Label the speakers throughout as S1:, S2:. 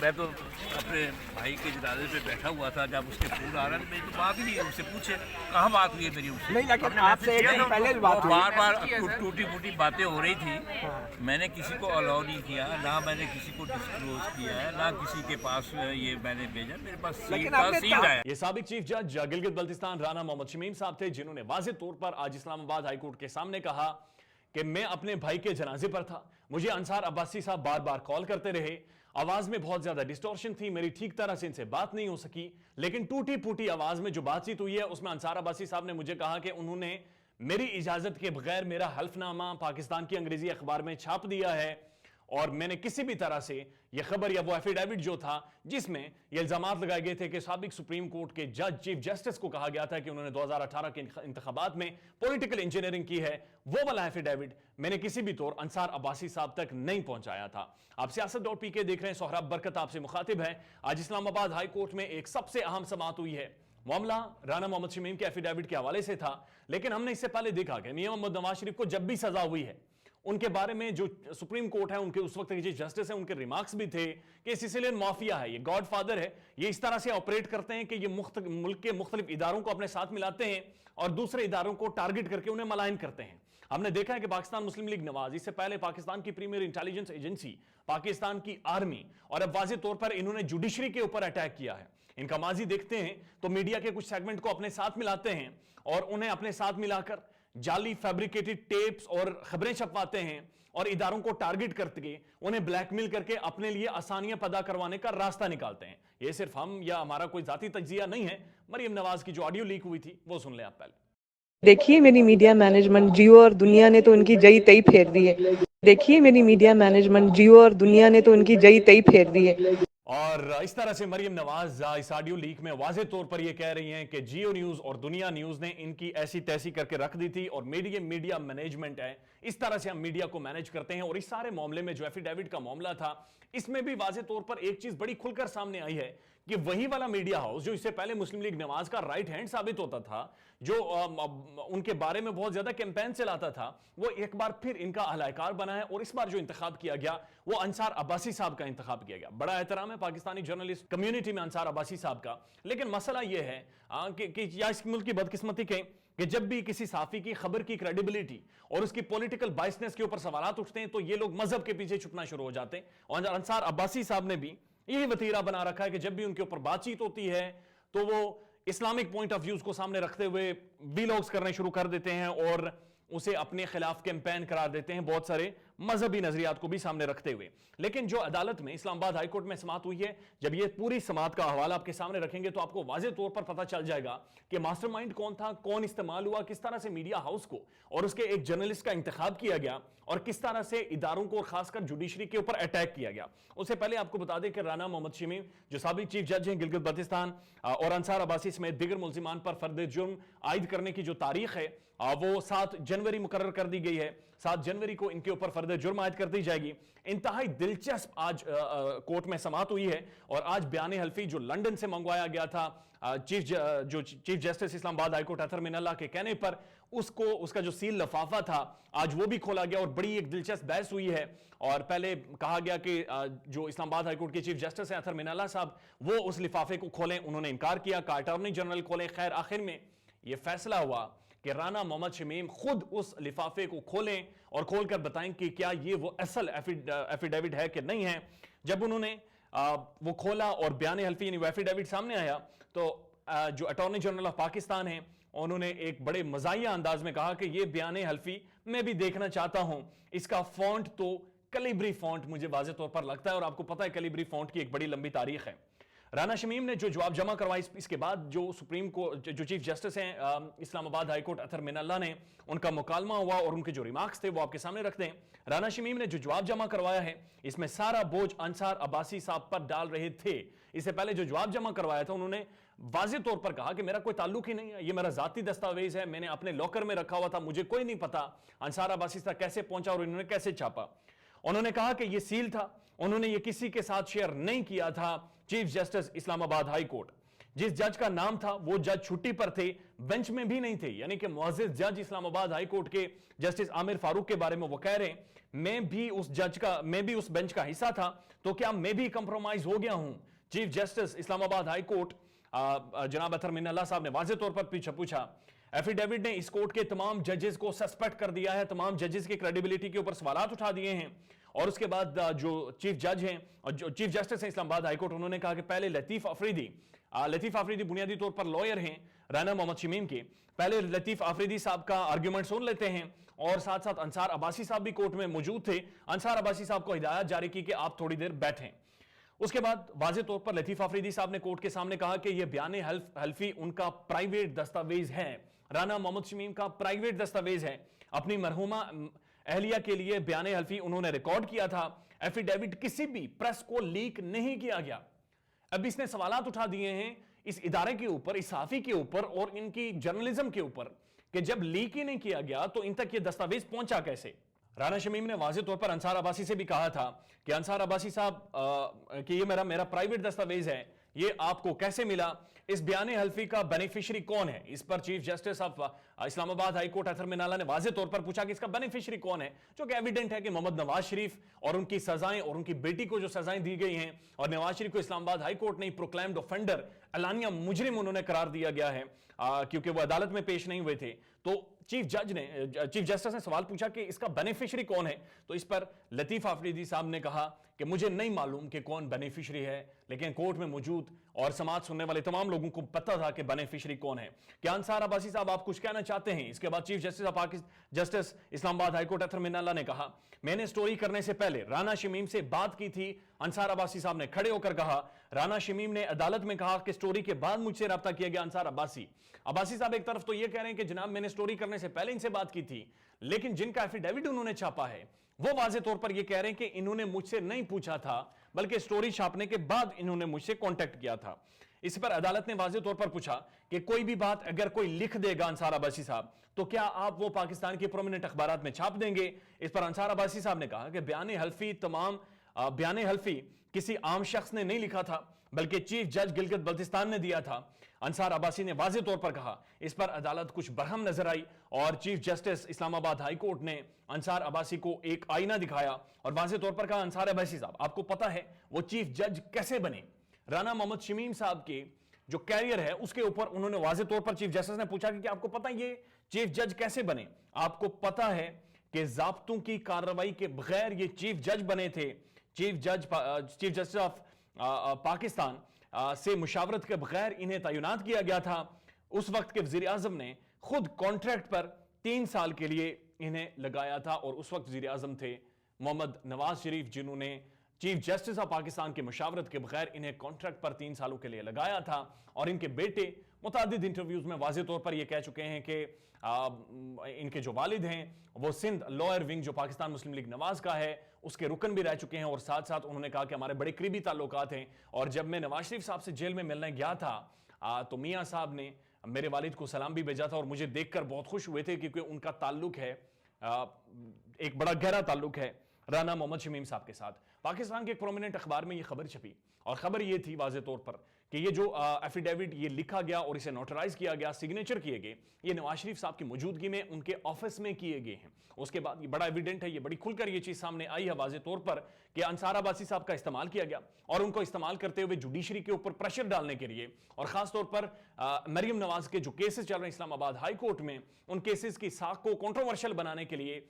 S1: मैं तो अपने भाई के जनाजे पे बैठा हुआ था, जब उसके फोन आ रहा था, मेरी तो बात ही नहीं है उससे। पूछे कहाँ बात हुई है मेरी उससे?
S2: नहीं, लेकिन आपसे एक दिन पहले भी बात हुई।
S1: बार बार टूटी फूटी बातें हो रही थी। मैंने किसी को अलाउ नहीं किया, ना मैंने किसी को डिस्क्लोज किया है, ना किसी के पास ये मैंने भेजा। मेरे पास सील आया।
S3: ये साबिक चीफ जज गिलगित बल्तिस्तान राना मोहम्मद शमीम साहब थे, जिन्होंने वाज़ेह तौर पर आज इस्लामाबाद हाई कोर्ट के सामने कहा कि मैं अपने भाई के जनाजे पर था, मुझे अंसार अब्बासी साहब बार बार कॉल करते रहे, आवाज में बहुत ज्यादा डिस्टॉर्शन थी, मेरी ठीक तरह से इनसे बात नहीं हो सकी, लेकिन टूटी फूटी आवाज में जो बातचीत हुई है उसमें अंसार अब्बासी साहब ने मुझे कहा कि उन्होंने मेरी इजाजत के बगैर मेरा हल्फनामा पाकिस्तान की अंग्रेजी अखबार में छाप दिया है और मैंने किसी भी तरह से यह खबर या वो एफिडेविट जो था जिसमें ये इल्जामात लगाए गए थे कि साबिक सुप्रीम कोर्ट के जज चीफ जस्टिस को कहा गया था कि उन्होंने 2018 के इंतखाबात में पॉलिटिकल इंजीनियरिंग की है, वो वाला एफिडेविट मैंने किसी भी तौर अंसार अब्बासी साहब तक नहीं पहुंचाया था। आप सियासत.pk देख रहे हैं, सोहराब बरकत आपसे मुखातिब है। आज इस्लामाबाद हाई कोर्ट में एक सबसे अहम समाअत हुई है। मामला राना मोहम्मद शमीम के एफिडेविट के हवाले से था, लेकिन हमने इससे पहले देखा कि मियां मोहम्मद नवाज शरीफ को जब भी सजा हुई है, उनके बारे में जो सुप्रीम कोर्ट है, उनके उस वक्त के जस्टिस है, उनके रिमार्क्स भी थे कि सिसिलियन माफिया है, ये गॉड फादर है, ये इस तरह से ऑपरेट करते हैं कि ये मुल्क के मुख्तलिफ इदारों को अपने साथ मिलाते हैं और दूसरे इदारों को टारगेट करके उन्हें मलाइन करते हैं। हमने देखा है कि पाकिस्तान मुस्लिम लीग नवाज, इससे पहले पाकिस्तान की प्रीमियर इंटेलिजेंस एजेंसी, पाकिस्तान की आर्मी, और अब वाज़ेह तौर पर इन्होंने जुडिशरी के ऊपर अटैक किया है। इनका माजी देखते हैं तो मीडिया के कुछ सेगमेंट को अपने साथ मिलाते हैं और उन्हें अपने साथ मिलाकर जाली फैब्रिकेटेड टेप्स और खबरें छपवाते हैं और इदारों को टारगेट करके उन्हें ब्लैकमेल करके अपने लिए आसानियां पैदा करवाने का रास्ता निकालते हैं। ये सिर्फ हम या हमारा कोई जाती तज्जिया नहीं है। मरियम नवाज की जो ऑडियो लीक हुई थी वो सुन लें आप पहले।
S4: देखिए मेरी मीडिया मैनेजमेंट, जियो और दुनिया ने तो उनकी जई तई फेर दी है। देखिए मेरी मीडिया मैनेजमेंट, जियो और दुनिया ने तो उनकी जई तई फेर दी है।
S3: और इस तरह से मरियम नवाज इस ऑडियो लीक में वाज़ेह तौर पर यह कह रही हैं कि जियो न्यूज और दुनिया न्यूज ने इनकी ऐसी तैसी करके रख दी थी और मीडिया मैनेजमेंट है, इस तरह से हम मीडिया को मैनेज करते हैं। और इस सारे मामले में जो एफिडेविट का मामला था, इसमें भी वाज़ेह तौर पर एक चीज बड़ी खुलकर सामने आई है कि वही वाला मीडिया हाउस जो इससे पहले मुस्लिम लीग नवाज का राइट हैंड साबित होता था, जो उनके बारे में बहुत ज्यादा कैंपेन चलाता था, वो एक बार फिर इनका अहलाकार बना है। और इस बार जो इंतखाब किया गया वो अंसार अब्बासी साहब का इंतखाब किया गया। बड़ा एहतराम है पाकिस्तानी जर्नलिस्ट कम्युनिटी में अंसार अब्बासी साहब का, लेकिन मसला यह है कि या इस मुल्क की बदकिस्मती कहें कि जब भी किसी साफी की खबर की क्रेडिबिलिटी और उसकी पॉलिटिकल बाइसनेस के ऊपर सवालात उठते हैं तो ये लोग मजहब के पीछे छुपना शुरू हो जाते हैं। और अंसार अब्बासी साहब ने भी यही वतीरा बना रखा है कि जब भी उनके ऊपर बातचीत होती है तो वो इस्लामिक पॉइंट ऑफ व्यूज को सामने रखते हुए वीलॉग्स करने शुरू कर देते हैं और उसे अपने खिलाफ कैंपेन करार देते हैं, बहुत सारे मजहबी नजरियात को भी सामने रखते हुए। लेकिन जो अदालत में इस्लामाबाद हाई कोर्ट में समाअत हुई है, जब ये पूरी समाअत का हवाला आपके सामने रखेंगे तो आपको वाज़ेह तौर पर पता चल जाएगा कि मास्टरमाइंड कौन था, कौन इस्तेमाल हुआ, किस तरह से मीडिया हाउस को और उसके एक जर्नलिस्ट का इंतखाब किया गया और किस तरह से इदारों को और खासकर जुडिशरी के ऊपर अटैक किया गया। उससे पहले आपको बता दें कि राना मोहम्मद शमीम जो साबिक चीफ जज हैं गिलगित बल्तिस्तान और अंसार अब्बासी समेत दीगर मुल्जिमान पर फर्द जुर्म आयद करने की जो तारीख है वो 7 जनवरी मुकर्रर कर दी गई है। 7 जनवरी को इनके ऊपर फर्द जुर्म आयद कर दी जाएगी। इंतहाई दिलचस्प आज कोर्ट में समाअत हुई है और आज बयान हल्फी जो लंदन से मंगवाया गया था chief justice Islamabad high court Athar Minallah के कहने पर, उसका जो सील लफाफा था आज वो भी खोला गया और बड़ी एक दिलचस्प बहस हुई है। और पहले कहा गया कि जो इस्लामाबाद हाई कोर्ट के चीफ जस्टिस हैं अतहर मिनल्लाह साहब, वो उस लिफाफे को खोलें, उन्होंने इनकार किया, कहा अटॉर्नी जनरल खोलें। खैर आखिर में यह फैसला हुआ कि राना मोहम्मद शमीम खुद उस लिफाफे को खोलें और खोलकर बताएं कि क्या ये वो असल एफिडेविट है कि नहीं है। जब उन्होंने वो खोला और बयान हल्फी यानी वो एफिडेविट सामने आया तो जो अटॉर्नी जनरल ऑफ पाकिस्तान है उन्होंने एक बड़े मजाहिया अंदाज में कहा कि ये बयान हल्फी मैं भी देखना चाहता हूं, इसका फॉन्ट तो कलिब्री फॉन्ट मुझे वाज़ेह तौर पर लगता है और आपको पता है कलिब्री फॉन्ट की एक बड़ी लंबी तारीख है। राना शमीम ने जो जवाब जमा करवाई, इसके बाद जो सुप्रीम कोर्ट जो चीफ जस्टिस हैं इस्लामाबाद हाई कोर्ट अतहर मिनल्लाह ने, उनका मुकालमा हुआ और उनके जो रिमार्क्स थे वो आपके सामने रखते हैं। राना शमीम ने जो जवाब जमा करवाया है इसमें सारा बोझ अंसार अब्बासी साहब पर डाल रहे थे। इससे पहले जो जवाब जमा करवाया था उन्होंने वाज़ेह तौर पर कहा कि मेरा कोई ताल्लुक ही नहीं है, ये मेरा जाती दस्तावेज है, मैंने अपने लॉकर में रखा हुआ था, मुझे कोई नहीं पता अंसार अब्बासी तक कैसे पहुंचा और इन्होंने कैसे छापा। उन्होंने कहा कि ये सील था, उन्होंने ये किसी के साथ शेयर नहीं किया था। Chief justice Islamabad high court जिस जज का नाम था वो जज छुट्टी पर थे, बेंच में भी नहीं थे, यानी कि मुअज़्ज़िज़ जज इस्लामाबाद हाई कोर्ट के जस्टिस आमिर फारूक के बारे में वो कह रहे हैं, मैं भी उस बेंच का हिस्सा था, तो क्या मैं भी कंप्रोमाइज हो गया हूं? Chief justice Islamabad high court जनाब अतर मिन्नल्लाह साहब ने वाज़ेह तौर पर पूछा। एफिडेविट ने इस कोर्ट के तमाम जजेस को सस्पेक्ट कर दिया है, तमाम जजेस की क्रेडिबिलिटी के ऊपर सवालात उठा दिए हैं। और उसके बाद जो चीफ जज हैं और जो चीफ जस्टिस हैं इस्लामाबाद हाई कोर्ट, उन्होंने कहा कि पहले लतीफ अफरीदी बुनियादी तौर पर लॉयर हैं राना मोहम्मद शमीम के, पहले लतीफ अफरीदी साहब का आर्ग्यूमेंट सुन लेते हैं। और साथ साथ अंसार अब्बासी साहब भी कोर्ट में मौजूद थे। अंसार अब्बासी साहब को हिदायत जारी की कि आप थोड़ी देर बैठें। उसके बाद वाज़ेह तौर पर लतीफ अफरीदी साहब ने कोर्ट के सामने कहा कि यह बयान हल्फी उनका प्राइवेट दस्तावेज है, राना मोहम्मद शमीम का प्राइवेट दस्तावेज है। अपनी मरहूमा अहलिया के लिए बयान हल्फी उन्होंने रिकॉर्ड किया था। एफिडेविट किसी भी प्रेस को लीक नहीं किया गया। अब इसने सवालात उठा दिए हैं इस इदारे के ऊपर, इस सहाफी के ऊपर और इनकी जर्नलिज्म के ऊपर कि जब लीक ही नहीं किया गया तो इन तक ये दस्तावेज पहुंचा कैसे। राना शमीम ने वाज़ेह तौर पर अंसार अब्बासी से भी कहा था कि अंसार अब्बासी साहब कि ये मेरा प्राइवेट दस्तावेज है, ये आपको कैसे मिला, इस बयान हल्फी का बेनिफिशियरी कौन है। इस पर chief justice of Islamabad high court Athar Minallah ने वाज़ेह तौर पर पूछा कि इसका बेनिफिशियरी कौन है, जो कि एविडेंट है कि मोहम्मद नवाज शरीफ और उनकी सजाएं और उनकी बेटी को जो सजाएं दी गई हैं, और नवाज शरीफ को इस्लामाबाद हाई कोर्ट ने प्रोक्लेम्ड ऑफेंडर, एलानिया मुजरिम उन्होंने करार दिया गया है क्योंकि वो अदालत में पेश नहीं हुए थे। तो चीफ जस्टिस ने सवाल पूछा कि इसका बेनिफिशियरी कौन है। तो इस पर लतीफ अफरीदी साहब ने कहा कि मुझे नहीं मालूम कि कौन बेनिफिशियरी है, लेकिन कोर्ट में मौजूद और समाज सुनने वाले तमाम लोगों को पता था कि बेनिफिशियरी कौन है। क्या अंसार अब्बासी साहब आप कुछ कहना चाहते हैं? इसके बाद chief justice Islamabad high court Athar Minallah ने कहा, मैंने स्टोरी करने से पहले राना शमीम से बात की थी। अंसार अब्बासी साहब ने खड़े होकर कहा, राना शमीम ने अदालत में कहा कि स्टोरी के बाद मुझसे रब्ता किया गया। अंसार अब्बासी साहब एक तरफ तो यह कह रहे हैं कि जनाब मैंने स्टोरी करने से पहले इनसे बात की थी, लेकिन जिनका एफिडेविट उन्होंने छापा है वो वाज़ेह तौर पर यह कह रहे हैं कि इन्होंने मुझसे नहीं पूछा था, बल्कि स्टोरी छापने के बाद इन्होंने मुझसे कांटेक्ट किया था। इस पर अदालत ने वाज़ेह तौर पर पूछा कि कोई भी बात अगर कोई लिख देगा अंसार अब्बासी साहब, तो क्या आप वो पाकिस्तान के प्रोमिनेंट अखबारात में छाप देंगे? इस पर अंसार अब्बासी साहब ने कहा कि बयान हल्फी किसी आम शख्स ने नहीं लिखा था, बल्कि चीफ जज गिलगित बल्तिस्तान ने दिया था। अंसार अब्बासी ने वाज़ेह तौर पर कहा। इस पर अदालत कुछ बरहम नजर आई और chief justice Islamabad high court ने अंसार अब्बासी को एक आईना दिखाया और वाज़ेह तौर पर कहा, अंसार अब्बासी साहब आपको पता है वो चीफ जज कैसे बने? राना मोहम्मद शमीम साहब के जो कैरियर है उसके ऊपर उन्होंने वाज़ेह तौर पर चीफ जस्टिस ने पूछा कि आपको पता है ये चीफ जज कैसे बने? आपको पता है कि ज़ाब्तों की कार्रवाई के बगैर ये चीफ जज बने थे? चीफ जस्टिस ऑफ पाकिस्तान से मुशावरत के बगैर इन्हें तैनात किया गया था। उस वक्त के वजीर आजम ने खुद कॉन्ट्रैक्ट पर 3 साल के लिए इन्हें लगाया था और उस वक्त वजीर आजम थे मोहम्मद नवाज शरीफ, जिन्होंने चीफ जस्टिस ऑफ पाकिस्तान की मुशावरत के बगैर इन्हें कॉन्ट्रैक्ट पर 3 सालों के लिए लगाया था। और इनके बेटे मुतादिद इंटरव्यूज में वाज़ेह तौर पर यह कह चुके हैं कि इनके जो वालिद हैं वो सिंध लॉयर विंग जो पाकिस्तान मुस्लिम लीग नवाज का है उसके रुकन भी रह चुके हैं। और साथ साथ उन्होंने कहा कि हमारे बड़े करीबी ताल्लुकात हैं। और जब मैं नवाज शरीफ साहब से जेल में मिलने गया था तो मियाँ साहब ने मेरे वालिद को सलाम भी भेजा था और मुझे देखकर बहुत खुश हुए थे, क्योंकि उनका ताल्लुक है एक बड़ा गहरा ताल्लुक है राना मोहम्मद शमीम साहब के साथ। पाकिस्तान के एक प्रोमिनेंट अखबार में ये खबर छपी और खबर ये थी वाज़ेह तौर पर कि ये जो एफिडेविट ये लिखा गया और इसे नोटराइज किया गया, सिग्नेचर किए गए, ये नवाज शरीफ साहब की मौजूदगी में उनके ऑफिस में किए गए हैं। उसके बाद ये बड़ा एविडेंट है, ये बड़ी खुलकर ये चीज सामने आई है वाज़ेह तौर पर कि अंसार अब्बासी साहब का इस्तेमाल किया गया और उनको इस्तेमाल करते हुए जुडिशरी के ऊपर प्रेशर डालने के लिए और खासतौर पर मरियम नवाज के जो केसेस चल रहे हैं इस्लामाबाद हाई कोर्ट में, उन केसेस की साख को कंट्रोवर्शियल बनाने के लिए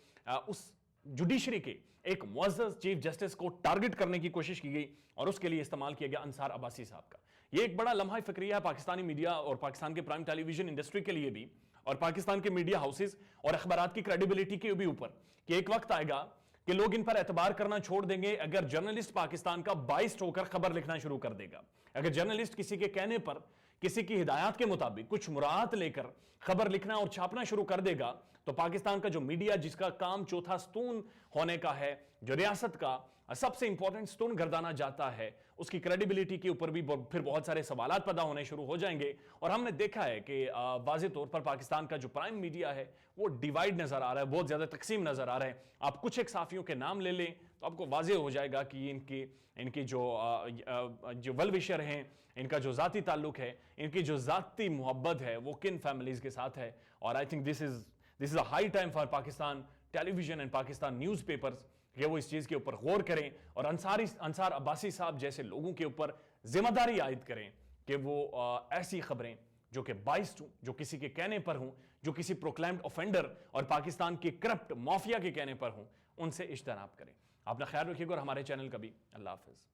S3: उस जुडिशरी के एक मुअज़्ज़ज़ चीफ जस्टिस को टारगेट करने की कोशिश की गई और उसके लिए इस्तेमाल किया गया अंसार अब्बासी साहब का। यह एक बड़ा लम्हा फिक्रिया है पाकिस्तानी मीडिया और पाकिस्तान के प्राइम टेलीविजन इंडस्ट्री के लिए भी और पाकिस्तान के मीडिया हाउसेस और अखबारात की क्रेडिबिलिटी के भी ऊपर कि एक वक्त आएगा कि लोग इन पर एतबार करना छोड़ देंगे अगर जर्नलिस्ट पाकिस्तान का बाइस्ड होकर खबर लिखना शुरू कर देगा। अगर जर्नलिस्ट किसी के कहने पर, किसी की हिदायत के मुताबिक कुछ मुराद लेकर खबर लिखना और छापना शुरू कर देगा तो पाकिस्तान का जो मीडिया, जिसका काम चौथा स्तून होने का है, जो रियासत का سب سے امپورٹنٹ سٹون گردانا جاتا ہے، اس کی کریڈیبلٹی کے اوپر بھی پھر بہت سارے سوالات پیدا ہونے شروع ہو جائیں گے. اور ہم نے دیکھا ہے کہ واضح طور پر پاکستان کا جو پرائم میڈیا ہے وہ ڈیوائیڈ نظر آ رہا ہے، بہت زیادہ تقسیم نظر آ رہا ہے. آپ کچھ ایک صحافیوں کے نام لے لیں تو آپ کو واضح ہو جائے گا کہ ان کی جو ویل وشر ہیں، ان کا جو ذاتی تعلق ہے، ان کی جو ذاتی محبت ہے وہ کن فیملیز کے ساتھ ہے. اور I think this is a high time for Pakistan television and Pakistan newspapers کہ وہ اس چیز کے اوپر غور کریں اور انصار عباسی صاحب جیسے لوگوں کے اوپر ذمہ داری عائد کریں کہ وہ ایسی خبریں جو کہ بائسڈ ہوں، جو کسی کے کہنے پر ہوں، جو کسی پروکلیمڈ اوفینڈر اور پاکستان کے کرپٹ مافیا کے کہنے پر ہوں، ان سے اجتناب کریں. اپنا خیال رکھیے گا اور ہمارے چینل کا بھی. اللہ حافظ.